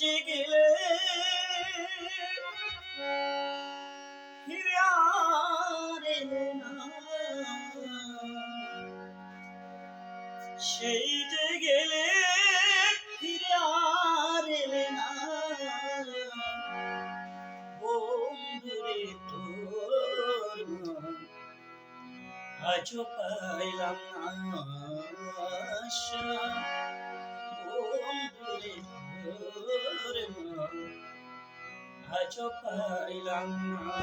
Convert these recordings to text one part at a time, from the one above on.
যে গেলে ফিরে আর এলে না, সেই যে গেলে ফিরে আর এলে না, বন্ধুরে তোর আজও পাইলাম না আশা, বন্ধুরে তোর আজও পাইলাম না।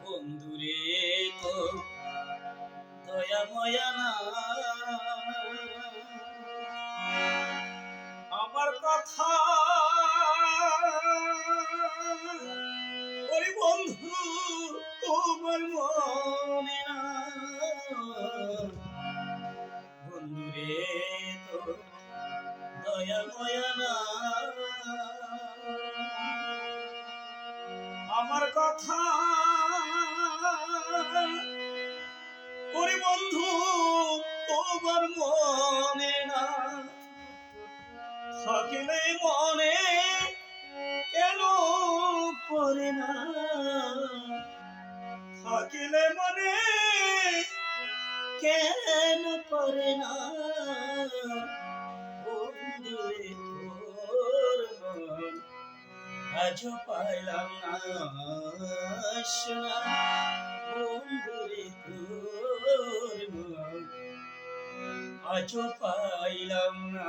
বন্ধুরে তো দয়া ময়া না, আমার কথা ওরে বন্ধু তোমার মনে না, বন্ধুরে তো দয়া ময়া না, আমার কথা ওরে বন্ধু তোমার মনে না, থাকিলে মনে কেন পড়ে না, থাকিলে মনে কেন পড়ে না, বন্ধুরে তোর মন আজও পাইলাম না শোনা, বন্ধুরে তোর মন আজও পাইলাম না।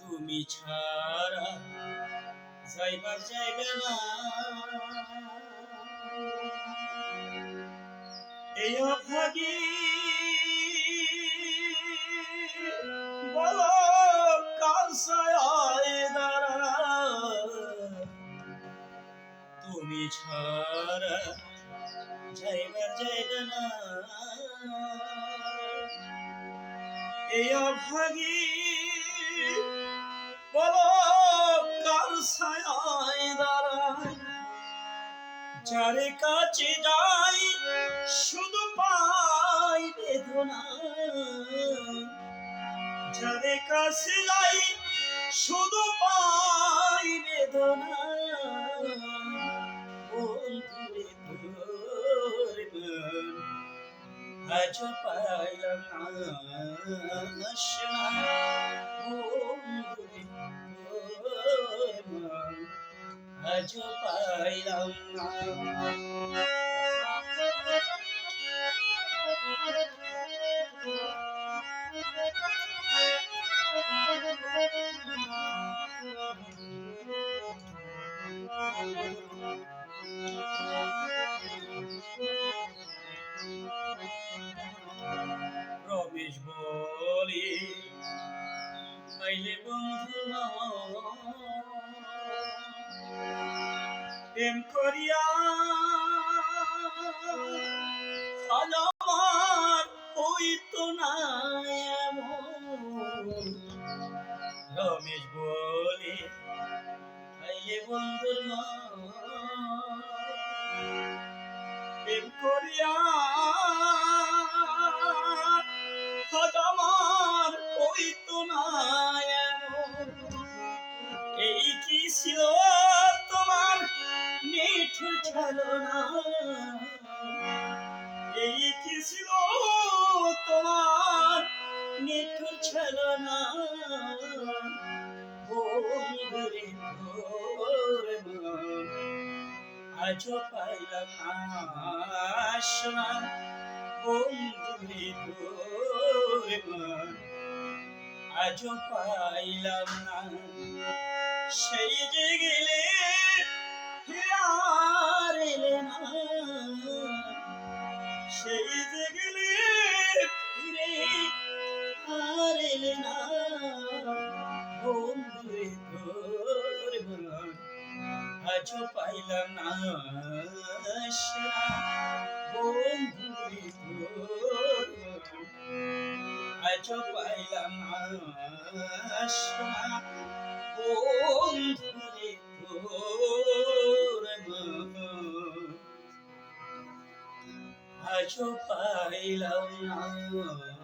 তুমি ছাড়া যাইবার জায়গা না, এই অভাগী বলো কার ছায়ায় দাঁড়া, তুমি ছাড়া যাইবার জায়গা না, এই অভাগী বলো কার ছায়ায় দাঁড়ায়, যারে কাছে যাই শুধু পাই বেদনা, যারে কাছে যাই শুধু পাই বেদনা, বন্ধুরে তোর মন আজও পাইলাম না শোনা, বন্ধুরে তোর মন আজও পাইলাম না। রমেশ বলি পাইলে বন্ধু প্রেম করিয়া আজ আমার হইতো না এমন, রমেশ বলি পাইলে বন্ধুর প্রেম করিয়া আজ আমার হইতো না এমন, এই কি ছিল তোমার নিঠুর ছলনা, এই কি ছিল তোমার নিঠুর ছলনা, বন্ধুরে তোর মন আজও পাইলাম না শোনা, বন্ধুরে তোর মন আজও পাইলাম না, সেই যে গেলে ফিরে আর এলে না, সেই যে গেলে ফিরে আর এলে না বন্ধুরে তোর মন আজও পাইলাম না সোনা বন্ধুরে তোর মন আজও পাইলাম না সোনা বন্ধুরে তোর মন আজও পাইলাম না